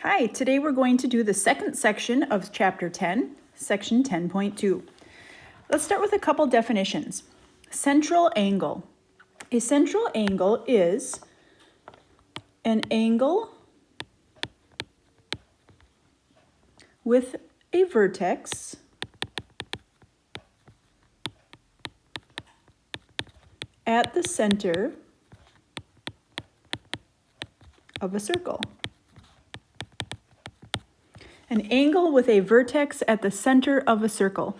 Hi, today we're going to do the second section of Chapter 10, Section 10.2. Let's start with a couple definitions. Central angle. A central angle is an angle with a vertex at the center of a circle. An angle with a vertex at the center of a circle.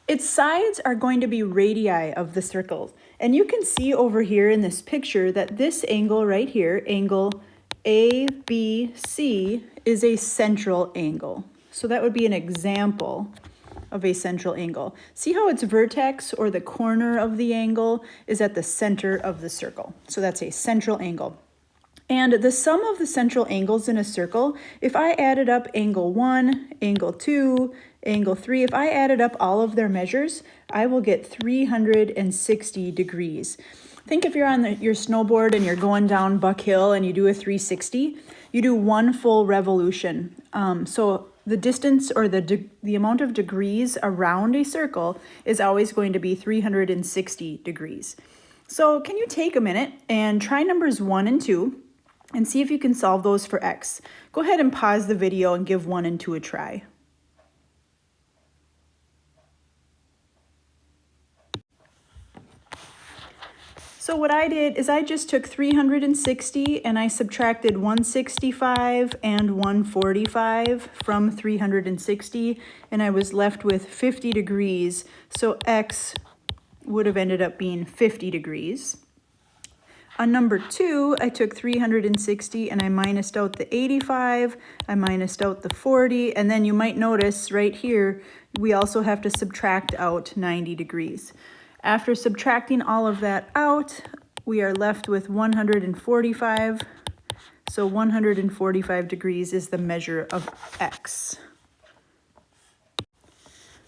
Its sides are going to be radii of the circle. And you can see over here in this picture that this angle right here, angle ABC, is a central angle. So that would be an example of a central angle. See how its vertex or the corner of the angle is at the center of the circle. So that's a central angle. And the sum of the central angles in a circle, if I added up angle 1, angle 2, angle 3, if I added up all of their measures, I will get 360 degrees. Think if you're on your snowboard and you're going down Buck Hill and you do a 360, you do one full revolution. So the distance or the amount of degrees around a circle is always going to be 360 degrees. So can you take a minute and try numbers 1 and 2 and see if you can solve those for x. Go ahead and pause the video and give 1 and 2 a try. So what I did is I just took 360 and I subtracted 165 and 145 from 360, and I was left with 50 degrees. So x would have ended up being 50 degrees. On number 2, I took 360 and I minused out the 85, I minused out the 40, and then you might notice right here, we also have to subtract out 90 degrees. After subtracting all of that out, we are left with 145. So 145 degrees is the measure of x.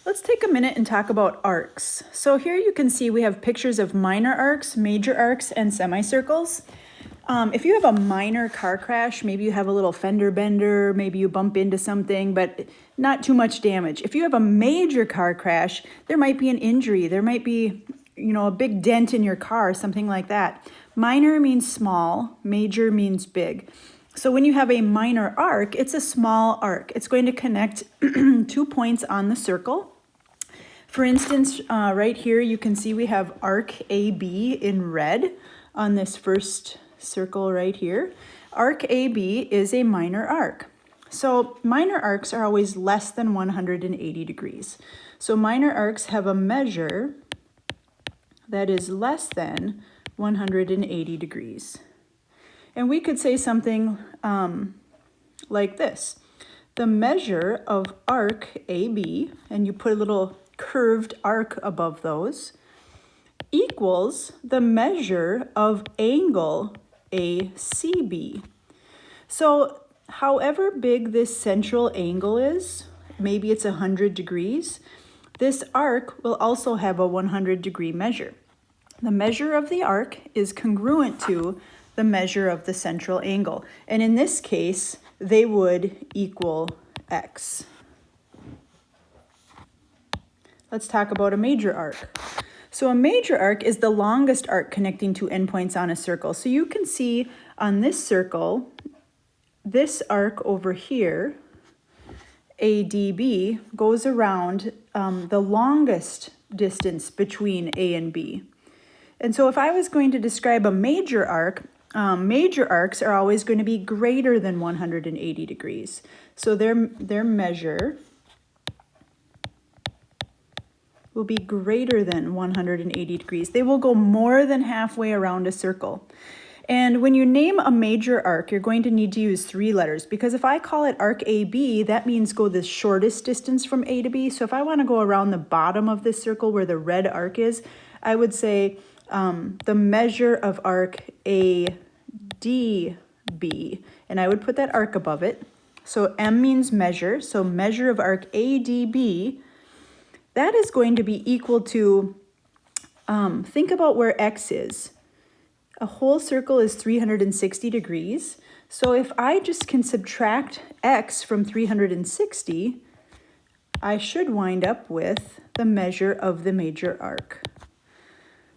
Let's take a minute and talk about arcs. So here you can see we have pictures of minor arcs, major arcs, and semicircles. If you have a minor car crash, maybe you have a little fender bender, maybe you bump into something, but not too much damage. If you have a major car crash, there might be an injury. There might be, a big dent in your car, something like that. Minor means small, major means big. So when you have a minor arc, it's a small arc. It's going to connect 2 points on the circle. For instance, right here, you can see we have arc AB in red on this first circle right here. Arc AB is a minor arc. So minor arcs are always less than 180 degrees. So minor arcs have a measure that is less than 180 degrees. And we could say something like this. The measure of arc AB, and you put a little curved arc above those, equals the measure of angle ACB. So however big this central angle is, maybe it's 100 degrees, this arc will also have a 100 degree measure. The measure of the arc is congruent to the measure of the central angle. And in this case, they would equal x. Let's talk about a major arc. So a major arc is the longest arc connecting two endpoints on a circle. So you can see on this circle, this arc over here, ADB, goes around the longest distance between A and B. And so if I was going to describe a major arc are always going to be greater than 180 degrees. So their measure will be greater than 180 degrees. They will go more than halfway around a circle. And when you name a major arc, you're going to need to use 3 letters, because if I call it arc AB, that means go the shortest distance from A to B. So if I want to go around the bottom of this circle where the red arc is, I would say the measure of arc ADB, and I would put that arc above it. So M means measure, so measure of arc ADB, that is going to be equal to, think about where X is. A whole circle is 360 degrees. So if I just can subtract x from 360, I should wind up with the measure of the major arc.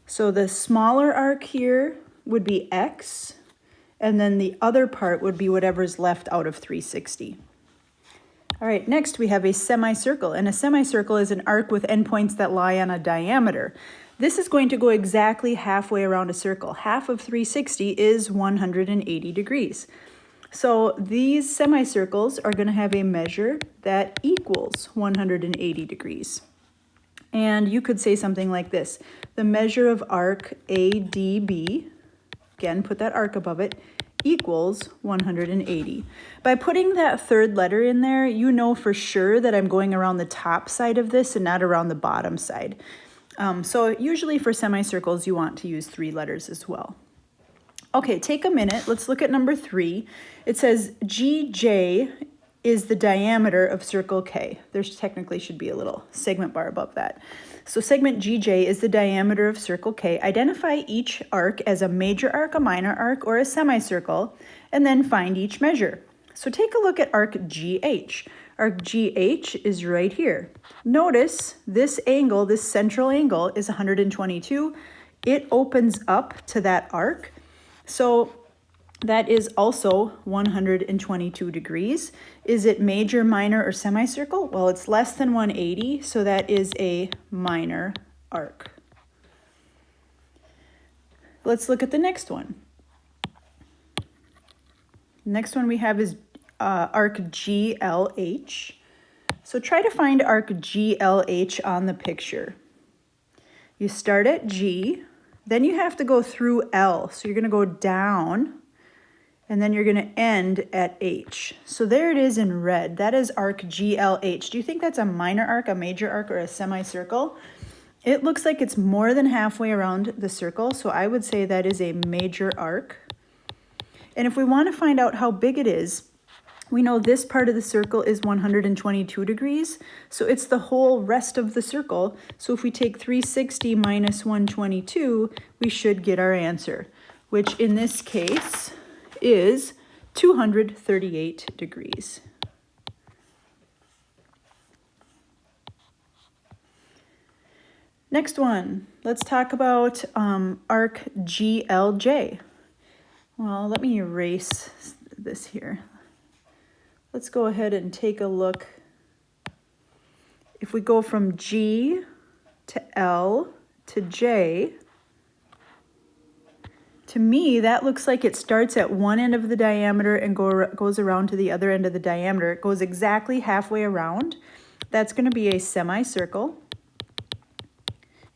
So the smaller arc here would be x, and then the other part would be whatever's left out of 360. All right, next we have a semicircle, and a semicircle is an arc with endpoints that lie on a diameter. This is going to go exactly halfway around a circle. Half of 360 is 180 degrees. So these semicircles are going to have a measure that equals 180 degrees. And you could say something like this: the measure of arc ADB, again, put that arc above it, equals 180. By putting that third letter in there, you know for sure that I'm going around the top side of this and not around the bottom side. So usually for semicircles, you want to use 3 letters as well. Okay, take a minute. Let's look at number 3. It says GJ is the diameter of circle K. There technically should be a little segment bar above that. So segment GJ is the diameter of circle K. Identify each arc as a major arc, a minor arc, or a semicircle, and then find each measure. So take a look at arc GH. Arc GH is right here. Notice this angle, this central angle, is 122. It opens up to that arc. So that is also 122 degrees. Is it major, minor, or semicircle? Well, it's less than 180, so that is a minor arc. Let's look at the next one. Next one we have is arc GLH. So try to find arc GLH on the picture. You start at G, then you have to go through L. So you're going to go down, and then you're going to end at H. So there it is in red. That is arc GLH. Do you think that's a minor arc, a major arc, or a semicircle? It looks like it's more than halfway around the circle, so I would say that is a major arc. And if we want to find out how big it is, we know this part of the circle is 122 degrees, so it's the whole rest of the circle. So if we take 360 minus 122, we should get our answer, which in this case is 238 degrees. Next one, let's talk about arc GLJ. Well, let me erase this here. Let's go ahead and take a look. If we go from G to L to J, to me, that looks like it starts at one end of the diameter and goes around to the other end of the diameter. It goes exactly halfway around. That's going to be a semicircle,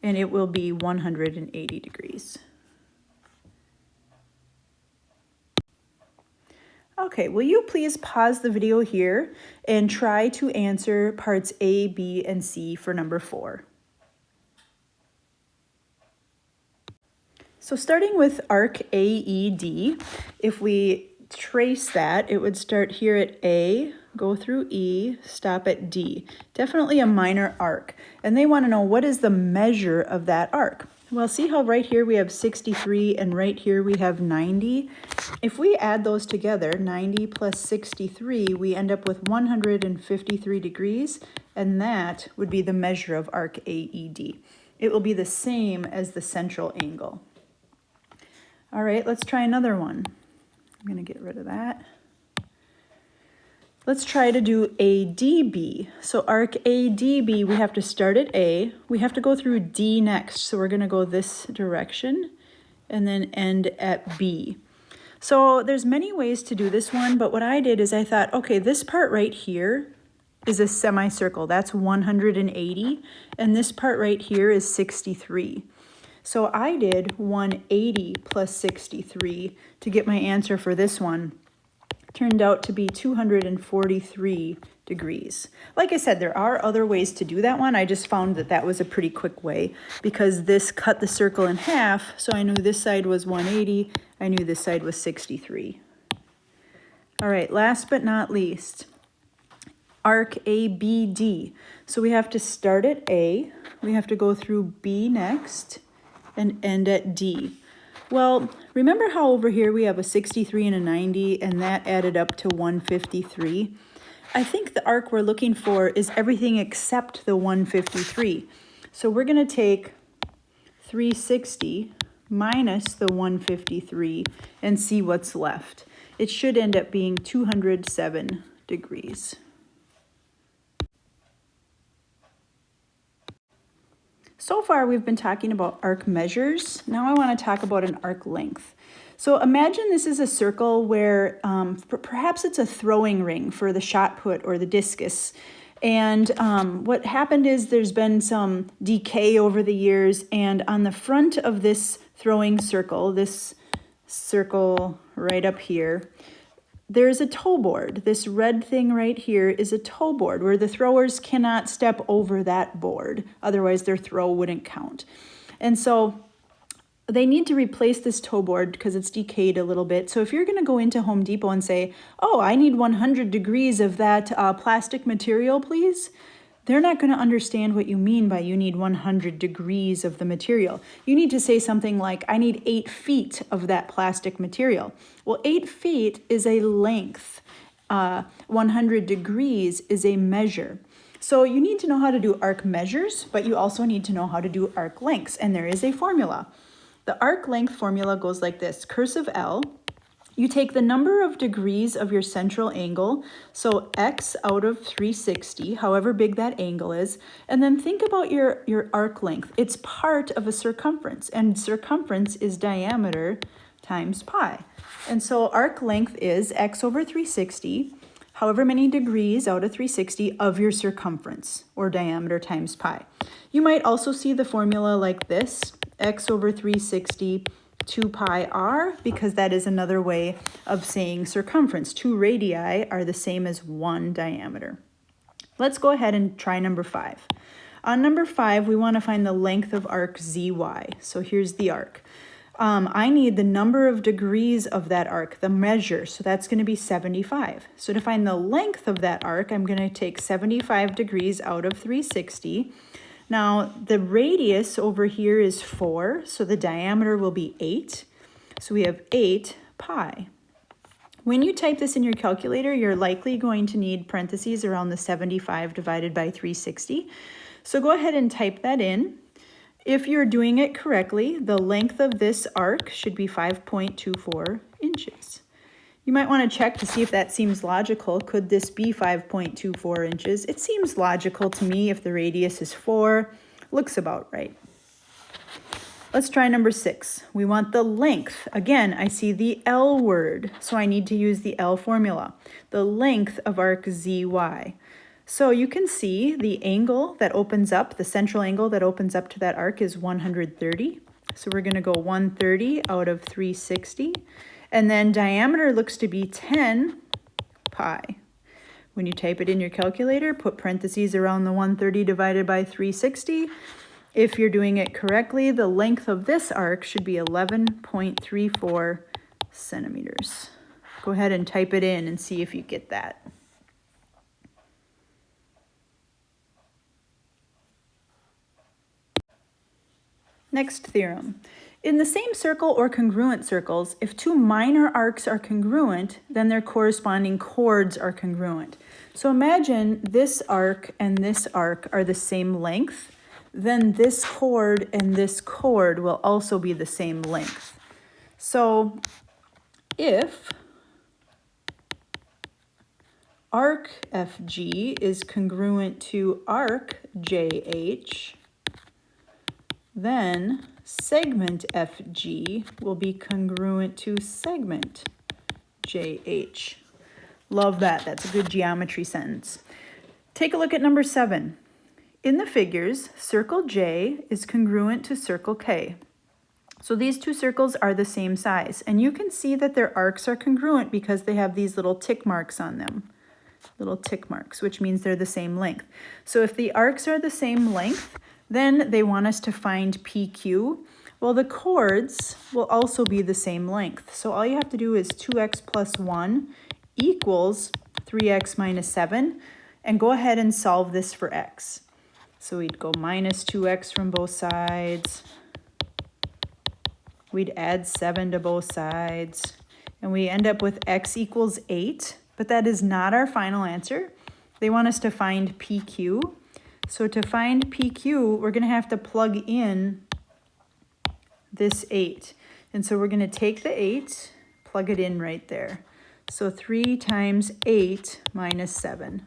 and it will be 180 degrees. Okay, will you please pause the video here and try to answer parts A, B, and C for number 4. So starting with arc AED, if we trace that, it would start here at A, go through E, stop at D. Definitely a minor arc. And they want to know, what is the measure of that arc? Well, see how right here we have 63 and right here we have 90? If we add those together, 90 plus 63, we end up with 153 degrees, and that would be the measure of arc AED. It will be the same as the central angle. All right, let's try another one. I'm going to get rid of that. Let's try to do ADB. So arc ADB, we have to start at A. We have to go through D next. So we're going to go this direction and then end at B. So there's many ways to do this one, but what I did is I thought, okay, this part right here is a semicircle. That's 180. And this part right here is 63. So I did 180 plus 63 to get my answer for this one. Turned out to be 243 degrees. Like I said, there are other ways to do that one. I just found that that was a pretty quick way because this cut the circle in half, so I knew this side was 180, I knew this side was 63. All right, last but not least, arc ABD. So we have to start at A, we have to go through B next, and end at D. Well, remember how over here we have a 63 and a 90, and that added up to 153? I think the arc we're looking for is everything except the 153. So we're going to take 360 minus the 153 and see what's left. It should end up being 207 degrees. So far, we've been talking about arc measures. Now I want to talk about an arc length. So imagine this is a circle where perhaps it's a throwing ring for the shot put or the discus. And what happened is there's been some decay over the years, and on the front of this throwing circle, this circle right up here, there's a toe board. This red thing right here is a toe board where the throwers cannot step over that board. Otherwise, their throw wouldn't count. And so they need to replace this toe board because it's decayed a little bit. So if you're going to go into Home Depot and say, oh, I need 100 degrees of that plastic material, please, they're not going to understand what you mean by you need 100 degrees of the material. You need to say something like, I need 8 feet of that plastic material. Well, 8 feet is a length. 100 degrees is a measure. So you need to know how to do arc measures, but you also need to know how to do arc lengths, and there is a formula. The arc length formula goes like this: cursive L. You take the number of degrees of your central angle, so x out of 360, however big that angle is, and then think about your arc length. It's part of a circumference, and circumference is diameter times pi. And so arc length is x over 360, however many degrees out of 360 of your circumference, or diameter times pi. You might also see the formula like this: x over 360 2 pi r, because that is another way of saying circumference. 2 radii are the same as 1 diameter. Let's go ahead and try number 5. On number 5, we want to find the length of arc zy. So here's the arc. I need the number of degrees of that arc, the measure, so that's going to be 75. So to find the length of that arc, I'm going to take 75 degrees out of 360. Now, the radius over here is 4, so the diameter will be 8. So we have 8 pi. When you type this in your calculator, you're likely going to need parentheses around the 75 divided by 360. So go ahead and type that in. If you're doing it correctly, the length of this arc should be 5.24 inches. You might want to check to see if that seems logical. Could this be 5.24 inches? It seems logical to me if the radius is 4. Looks about right. Let's try number 6. We want the length. Again, I see the L word, so I need to use the L formula. The length of arc zy. So you can see the angle that opens up, the central angle that opens up to that arc is 130. So we're going to go 130 out of 360. And then diameter looks to be 10 pi. When you type it in your calculator, put parentheses around the 130 divided by 360. If you're doing it correctly, the length of this arc should be 11.34 centimeters. Go ahead and type it in and see if you get that. Next theorem. In the same circle or congruent circles, if 2 minor arcs are congruent, then their corresponding chords are congruent. So imagine this arc and this arc are the same length, then this chord and this chord will also be the same length. So if arc FG is congruent to arc JH, then segment FG will be congruent to segment JH. Love that. That's a good geometry sentence. Take a look at number 7. In the figures, circle J is congruent to circle K. So these two circles are the same size, and you can see that their arcs are congruent because they have these little tick marks on them. Little tick marks, which means they're the same length. So if the arcs are the same length, then they want us to find PQ. Well, the chords will also be the same length. So all you have to do is 2x plus 1 equals 3x minus 7, and go ahead and solve this for x. So we'd go minus 2x from both sides, We'd add 7 to both sides, and we end up with x equals 8, but that is not our final answer. They want us to find PQ. So to find PQ, we're going to have to plug in this 8. And so we're going to take the 8, plug it in right there. So 3 times 8 minus 7,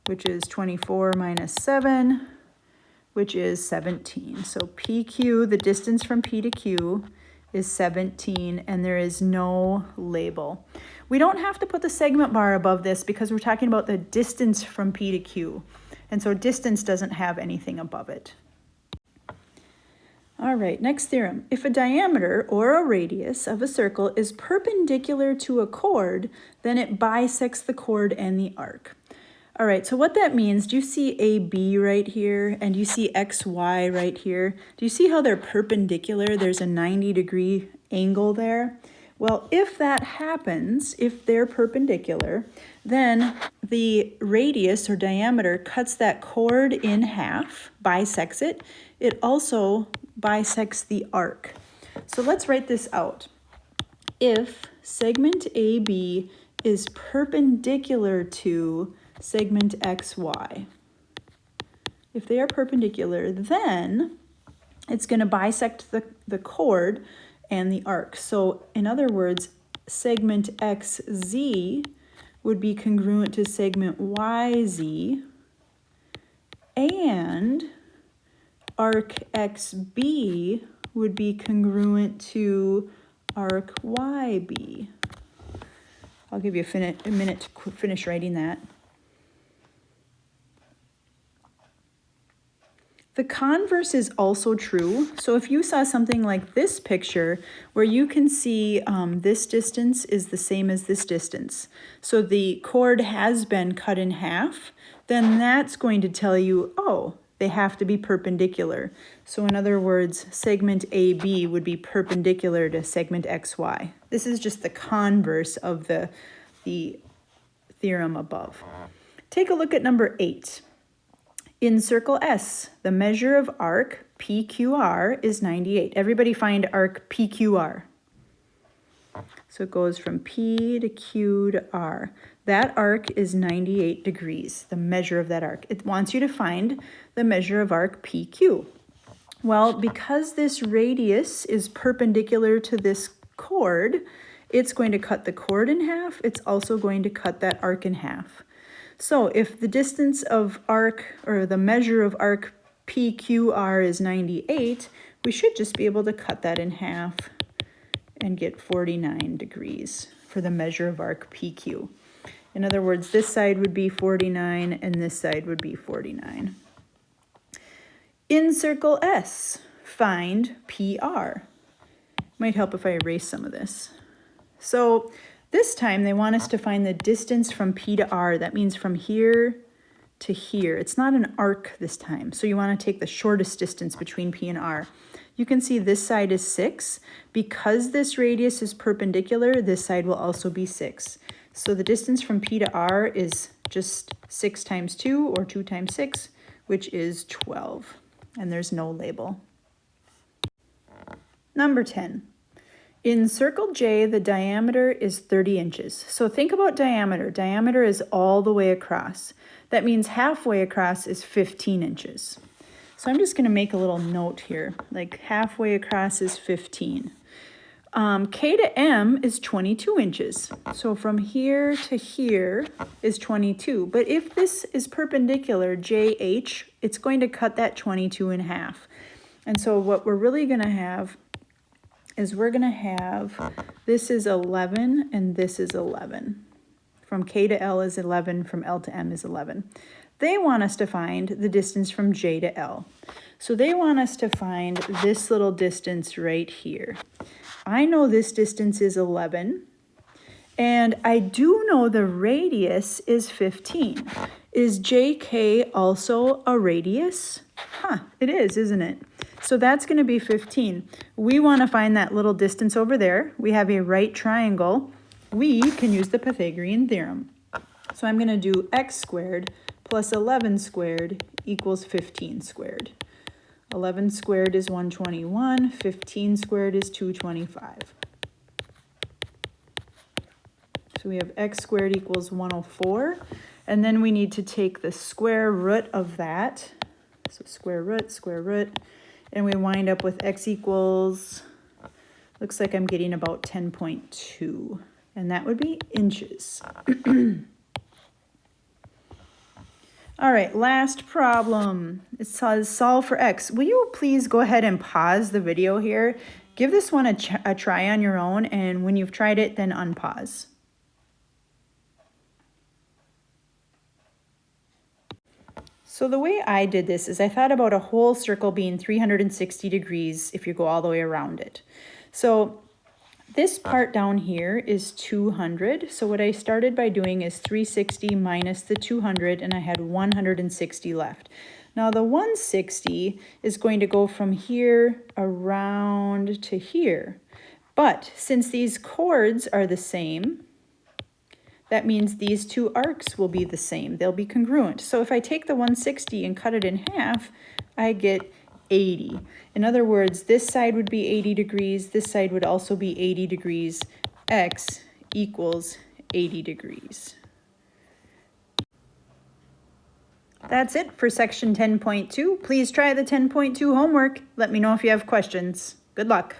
which is 24 minus 7, which is 17. So PQ, the distance from P to Q, is 17, and there is no label. We don't have to put the segment bar above this because we're talking about the distance from P to Q. And so distance doesn't have anything above it. All right, next theorem. If a diameter or a radius of a circle is perpendicular to a chord, then it bisects the chord and the arc. All right, so what that means, do you see AB right here and you see XY right here? Do you see how they're perpendicular? There's a 90-degree angle there. Well, if that happens, if they're perpendicular, then the radius or diameter cuts that chord in half, bisects it. It also bisects the arc. So let's write this out. If segment AB is perpendicular to segment XY, if they are perpendicular, then it's going to bisect the chord and the arc. So in other words, segment XZ would be congruent to segment YZ, and arc XB would be congruent to arc YB. I'll give you a minute to finish writing that. The converse is also true. So if you saw something like this picture where you can see this distance is the same as this distance, so the chord has been cut in half, then that's going to tell you, oh, they have to be perpendicular. So in other words, segment AB would be perpendicular to segment XY. This is just the converse of the theorem above. Take a look at number 8. In circle S, the measure of arc PQR is 98. Everybody find arc PQR. So it goes from P to Q to R. That arc is 98 degrees, the measure of that arc. It wants you to find the measure of arc PQ. Well, because this radius is perpendicular to this chord, it's going to cut the chord in half. It's also going to cut that arc in half. So if the distance of arc, or the measure of arc PQR is 98, we should just be able to cut that in half and get 49 degrees for the measure of arc PQ. In other words, this side would be 49 and this side would be 49. In circle S, find PR. Might help if I erase some of this. So this time they want us to find the distance from P to R. That means from here to here. It's not an arc this time. So you want to take the shortest distance between P and R. You can see this side is 6. Because this radius is perpendicular, this side will also be 6. So the distance from P to R is just 6 times 2 or 2 times 6, which is 12. And there's no label. Number 10. In circle J, the diameter is 30 inches. So think about diameter. Diameter is all the way across. That means halfway across is 15 inches. So I'm just going to make a little note here, like halfway across is 15. K to M is 22 inches. So from here to here is 22. But if this is perpendicular, JH, it's going to cut that 22 in half. And so what we're really going to have is we're going to have, this is 11 and this is 11. From K to L is 11, from L to M is 11. They want us to find the distance from J to L. So they want us to find this little distance right here. I know this distance is 11, and I do know the radius is 15. Is JK also a radius? It is, isn't it? So that's going to be 15. We want to find that little distance over there. We have a right triangle. We can use the Pythagorean theorem. So I'm going to do x squared plus 11 squared equals 15 squared. 11 squared is 121. 15 squared is 225. So we have x squared equals 104. And then we need to take the square root of that. So square root, and we wind up with x equals, looks like I'm getting about 10.2. And that would be inches. All right, last problem. It says solve for x. Will you please go ahead and pause the video here? Give this one a try on your own, and when you've tried it, then unpause. So the way I did this is I thought about a whole circle being 360 degrees if you go all the way around it. So this part down here is 200. So what I started by doing is 360 minus the 200, and I had 160 left. Now the 160 is going to go from here around to here. But since these chords are the same, that means these two arcs will be the same. They'll be congruent. So if I take the 160 and cut it in half, I get 80. In other words, this side would be 80 degrees. This side would also be 80 degrees. X equals 80 degrees. That's it for section 10.2. Please try the 10.2 homework. Let me know if you have questions. Good luck.